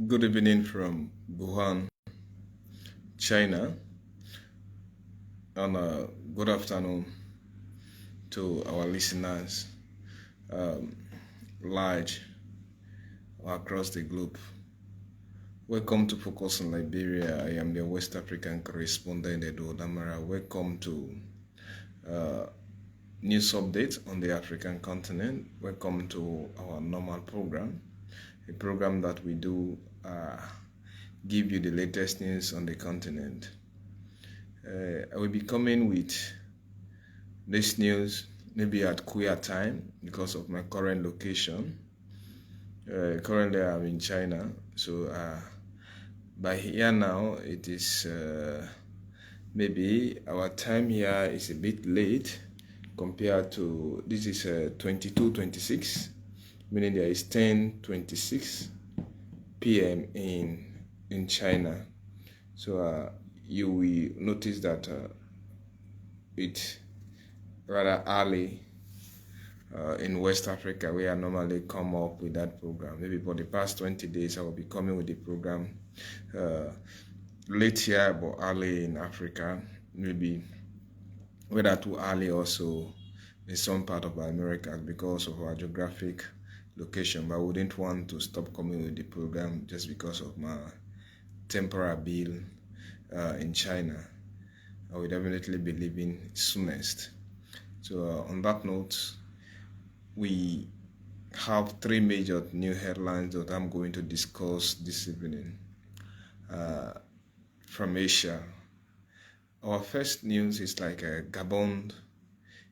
Good evening from Wuhan, China, and good afternoon to our listeners um, large across the globe. Welcome to Focus on Liberia. I am the West African correspondent, Amara. Welcome to uh, news update on the African continent. Welcome to our normal program, a program that we do give you the latest news on the continent. I will be coming with this news maybe at queer time because of my current location. Currently, I'm in China, so by here now it is maybe our time here is a bit late compared to this is 22:26, meaning there is 10:26 p.m. in China. So you will notice that it rather early in West Africa where I normally come up with that program. Maybe for the past 20 days I will be coming with the program uh, late here but early in Africa. Maybe whether too early also in some part of America because of our geographic location. But I wouldn't want to stop coming with the program just because of my temporal bill in China. I will definitely be leaving soonest. So on that note, we have three major new headlines that I'm going to discuss this evening from Asia. Our first news is like Gabon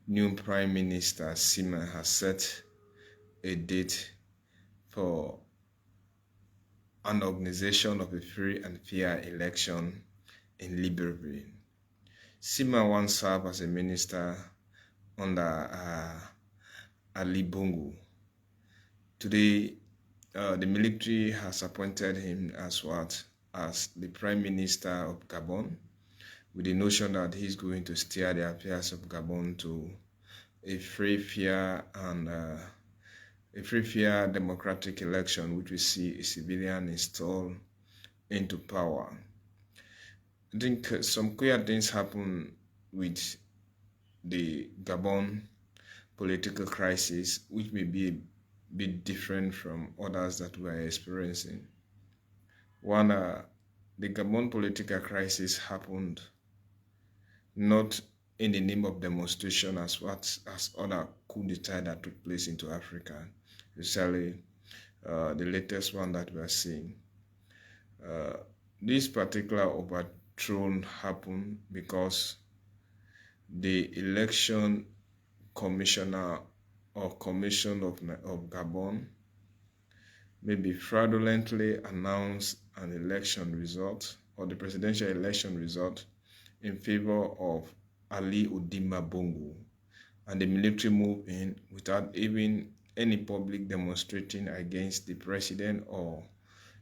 new Prime Minister Sima has set a date for an organization of a free and fair election in Liberia. Sima once served as a minister under Ali Bongo. Today, the military has appointed him as what? As the Prime Minister of Gabon, with the notion that he's going to steer the affairs of Gabon to a free, fair, democratic election, which we see a civilian installed into power. I think some queer things happen with the Gabon political crisis, which may be a bit different from others that we are experiencing. One, the Gabon political crisis happened not in the name of demonstration as other coup d'etat that took place into Africa, especially the latest one that we are seeing. This particular overthrow happened because the election commissioner or commission of Gabon maybe fraudulently announced an election result or the presidential election result in favor of Ali Odima Bongo, and the military moved in without even any public demonstrating against the president or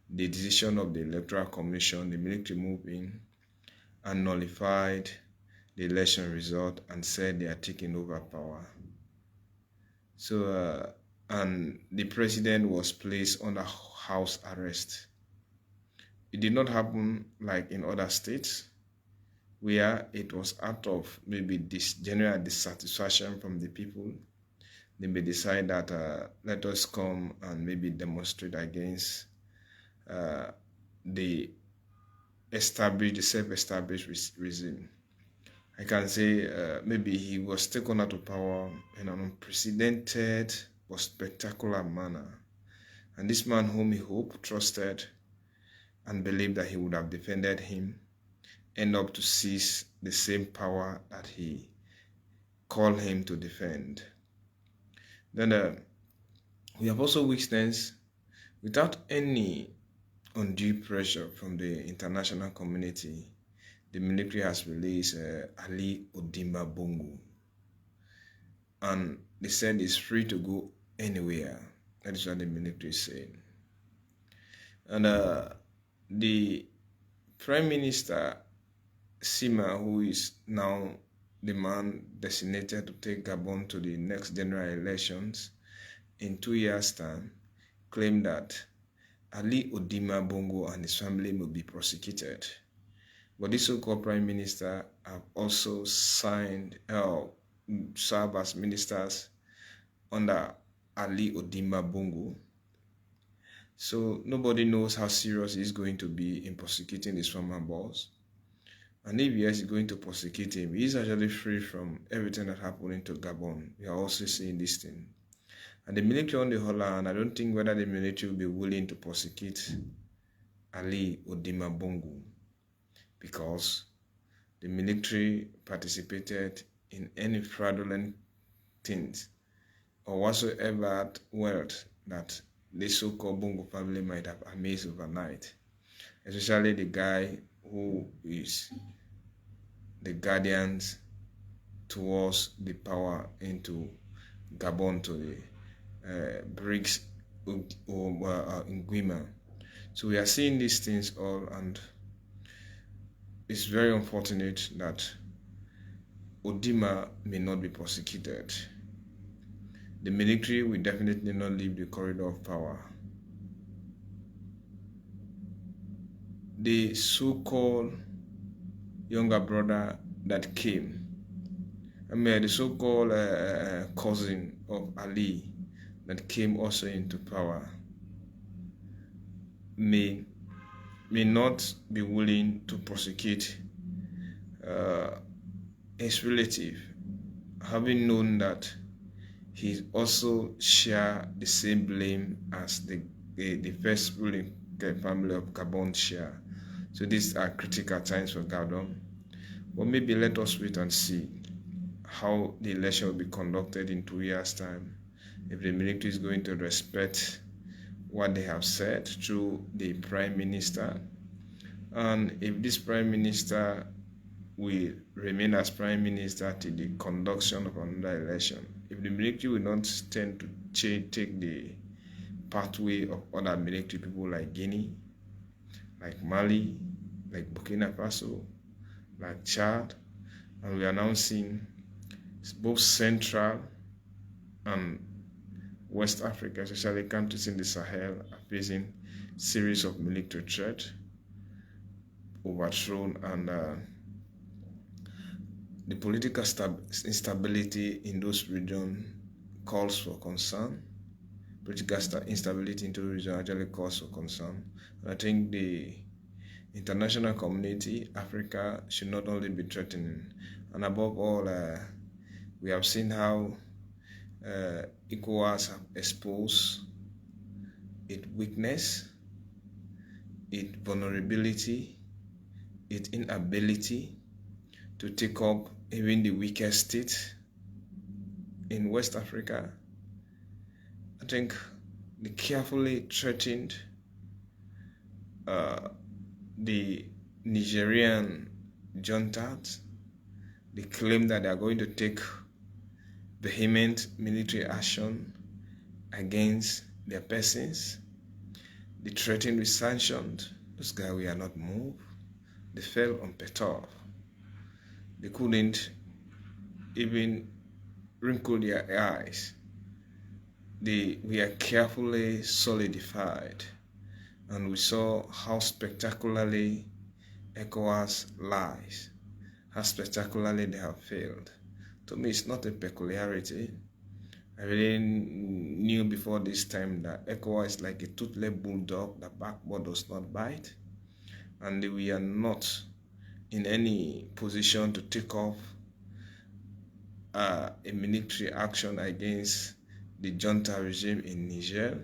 the decision of the electoral commission. The military moved in and nullified the election result and said they are taking over power. So, and the president was placed under house arrest. It did not happen like in other states where it was out of maybe this general dissatisfaction from the people. They may decide that let us come and maybe demonstrate against the self-established regime. I can say maybe he was taken out of power in an unprecedented but spectacular manner. And this man whom he hoped, trusted, and believed that he would have defended him, end up to seize the same power that he called him to defend. Then we have also witnessed, without any undue pressure from the international community, the military has released Ali Odima Bongo. And they said he's free to go anywhere. That is what the military is saying. And the Prime Minister Sima, who is now the man designated to take Gabon to the next general elections in 2 years' time, claimed that Ali Odima Bongo and his family will be prosecuted. But this so-called prime minister have also served as ministers under Ali Odima Bongo. So nobody knows how serious he's going to be in prosecuting his former boss. And if yes, he's going to prosecute him, he's actually free from everything that happened into Gabon. We are also seeing this thing. And the military on the whole hand, I don't think whether the military will be willing to prosecute Ali Odima Bongo, because the military participated in any fraudulent things or whatsoever wealth that the so-called Bongo family might have amassed overnight, especially the guy who is the guardians towards the power into Gabon to the BRICS in Guima. So we are seeing these things all, and it's very unfortunate that Odima may not be prosecuted. The military will definitely not leave the corridor of power. The so-called younger brother that came, the so-called cousin of Ali that came also into power, may not be willing to prosecute his relative, having known that he also share the same blame as the first ruling family of Gabon share. So these are critical times for Gabon. But maybe let us wait and see how the election will be conducted in 2 years' time. If the military is going to respect what they have said through the prime minister, and if this prime minister will remain as prime minister till the conduction of another election. If the military will not tend to take the pathway of other military people like Guinea, like Mali, like Burkina Faso, like Chad, and we are now seeing both Central and West Africa, especially countries in the Sahel, are facing series of military threats, overthrown, and the political instability in those regions calls for concern. Political instability in those regions actually calls for concern. And I think the international community, Africa, should not only be threatening. And above all, we have seen how ECOWAS have exposed its weakness, its vulnerability, its inability to take up even the weakest state in West Africa. I think they carefully threatened the Nigerian junta. They claim that they are going to take vehement military action against their persons. They threatened with sanctions. Those guys were not moved. They fell on petard. They couldn't even wrinkle their eyes. They were carefully solidified, and we saw how spectacularly ECOWAS lies, how spectacularly they have failed. To me, it's not a peculiarity. I really knew before this time that ECOWAS is like a toothless bulldog, the backbone does not bite, and we are not in any position to take off a military action against the junta regime in Niger,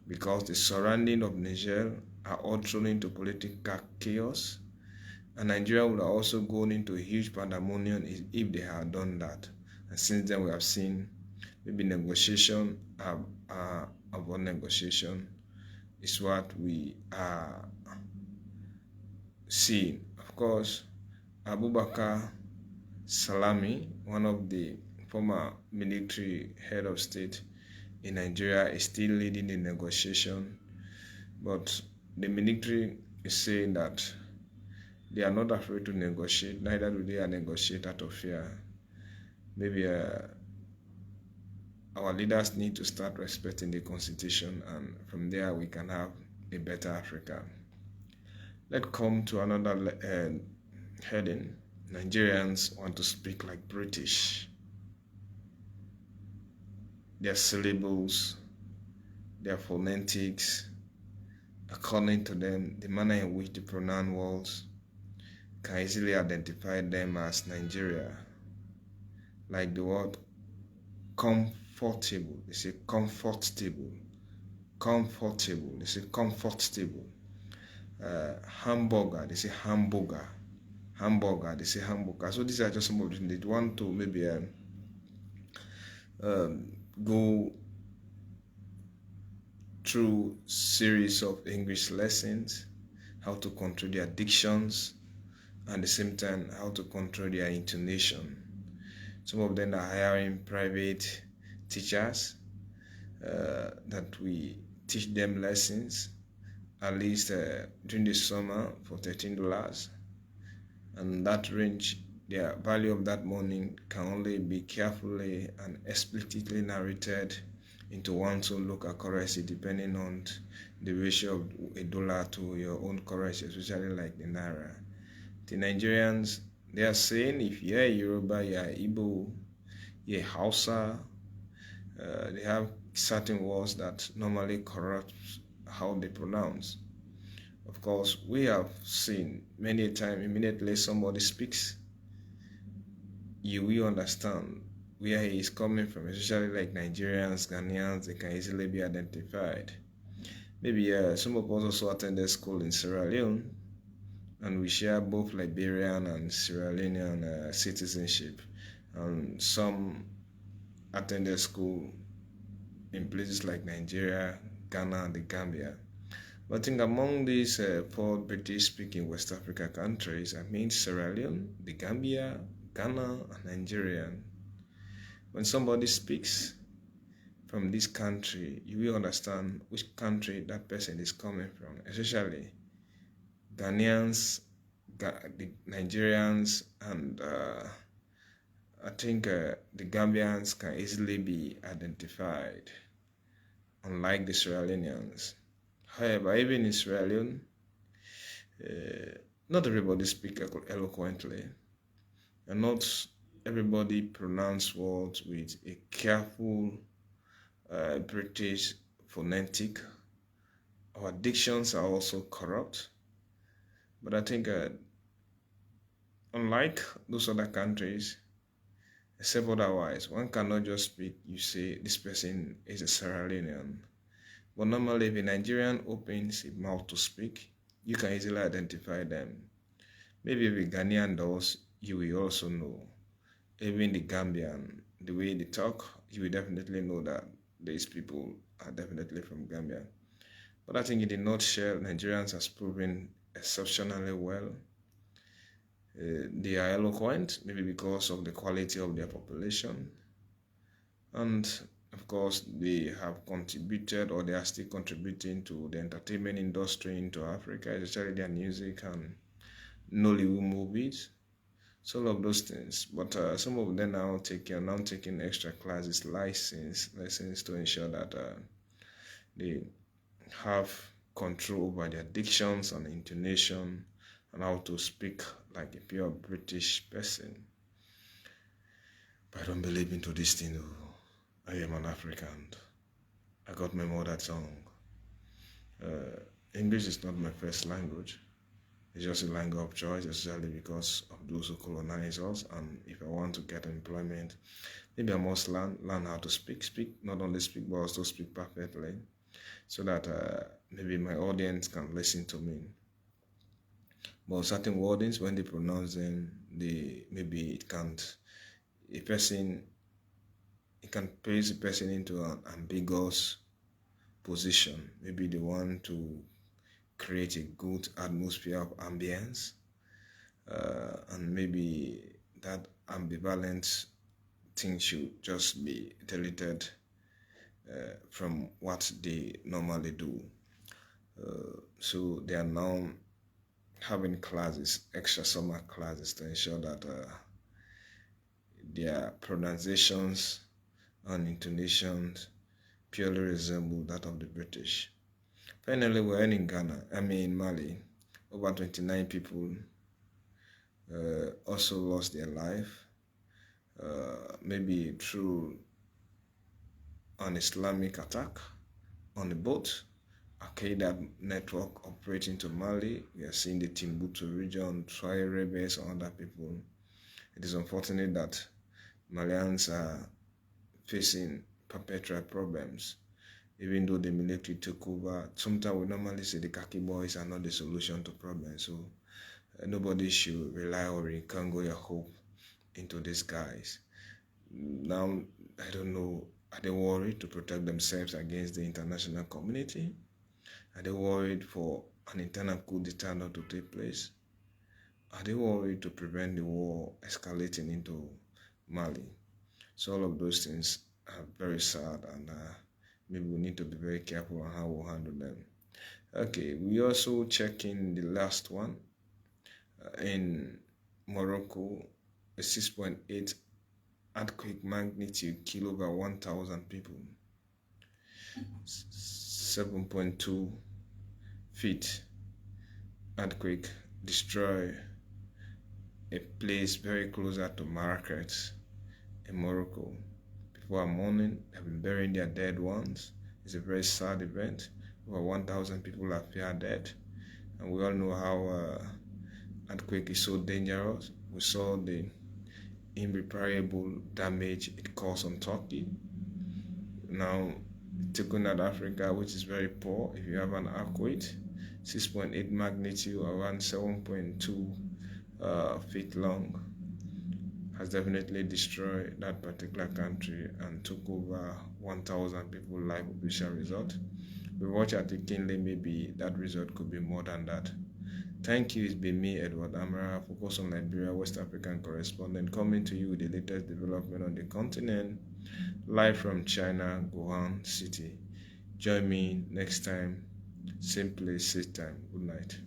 because the surrounding of Niger are all thrown into political chaos, and Nigeria would have also gone into a huge pandemonium if they had done that. And since then, we have seen maybe negotiation about negotiation is what we are seeing. Of course, Abubakar Salami, one of the former military head of state in Nigeria, is still leading the negotiation, but the military is saying that they are not afraid to negotiate, neither do they negotiate out of fear. Maybe our leaders need to start respecting the constitution, and from there we can have a better Africa. Let's come to another heading. Nigerians want to speak like British. Their syllables, their phonetics, according to them, the manner in which they pronounce words can easily identify them as Nigeria. Like the word comfortable, they say comfortable. Comfortable, they say comfortable. Hamburger, they say hamburger. Hamburger, they say hamburger. So these are just some of the things they want to maybe go through series of English lessons, how to control their dictions, and at the same time how to control their intonation. Some of them are hiring private teachers that we teach them lessons, at least during the summer for $13. And that range, the value of that money can only be carefully and explicitly narrated into one's own local currency, depending on the ratio of a dollar to your own currency, especially like the Naira. The Nigerians, they are saying if you're Yoruba, you're Igbo, you're Hausa, they have certain words that normally corrupt how they pronounce. Of course, we have seen many a time, immediately somebody speaks, you will understand where he is coming from, especially like Nigerians, Ghanaians, they can easily be identified. Maybe some of us also attended school in Sierra Leone, and we share both Liberian and Sierra Leonean citizenship. And some attended school in places like Nigeria, Ghana, and the Gambia. But I think among these 4 British-speaking West Africa countries, I mean Sierra Leone, the Gambia, Ghana, and Nigeria. When somebody speaks from this country, you will understand which country that person is coming from, especially Ghanaians, the Nigerians, and I think the Gambians can easily be identified, unlike the Sierra Leoneans. However, even in Sierra Leone, not everybody speaks eloquently, and not everybody pronounces words with a careful British phonetic. Our dictions are also corrupt, but I think unlike those other countries, except otherwise, one cannot just speak, you say this person is a Sierra Leonean. But normally, if a Nigerian opens his mouth to speak, you can easily identify them. Maybe if a Ghanaian does, you will also know. Even the Gambian, the way they talk, you will definitely know that these people are definitely from Gambia. But I think in the nutshell, Nigerians has proven exceptionally well. They are eloquent, maybe because of the quality of their population. And of course, they have contributed, or they are still contributing to the entertainment industry into Africa, especially their music and Nollywood movies. So all of those things. But some of them are now taking extra classes, lessons to ensure that they have control over their dictions and intonation and how to speak like a pure British person. But I don't believe into this thing though. I am an African. I got my mother tongue. English is not my first language. It's just a language of choice, especially because of those who colonize us. And if I want to get employment, maybe I must learn how to speak, not only speak, but also speak perfectly, so that maybe my audience can listen to me. But certain wordings, when they pronounce them, maybe it can't. It can place a person into an ambiguous position. Maybe they want to create a good atmosphere of ambience, and maybe that ambivalent thing should just be deleted from what they normally do. So they are now having classes, extra summer classes, to ensure that their pronunciations and intonations purely resemble that of the British. Finally, we're in Ghana, Mali. Over 29 people also lost their life, maybe through an Islamic attack on a boat. Al-Qaeda network operating to Mali. We are seeing the Timbuktu region, Tuareg rebels, and other people. It is unfortunate that Malians are facing perpetual problems, even though the military took over. Sometimes we normally say the khaki boys are not the solution to problems, so nobody should rely or rekindle your hope into these guys. Now, I don't know, are they worried to protect themselves against the international community? Are they worried for an internal coup d'etat not to take place? Are they worried to prevent the war escalating into Mali? So all of those things are very sad, and maybe we need to be very careful on how we handle them. Okay, we also check in the last one in Morocco, a 6.8 earthquake magnitude killed over 1,000 people. 7.2 feet earthquake destroy a place very closer to Marrakech in Morocco. People are mourning, have been burying their dead ones. It's a very sad event. Over 1,000 people are dead, and we all know how earthquake is so dangerous. We saw the irreparable damage it caused on Turkey. Now, taking out Africa, which is very poor, if you have an earthquake, 6.8 magnitude, around 7.2 feet long, has definitely destroyed that particular country and took over 1,000 people's life official result. We watch at it keenly, maybe that result could be more than that. Thank you. It's been me, Edward Amara, focus on Liberia, West African correspondent, coming to you with the latest development on the continent, live from China, Wuhan City. Join me next time, same place, same time. Good night.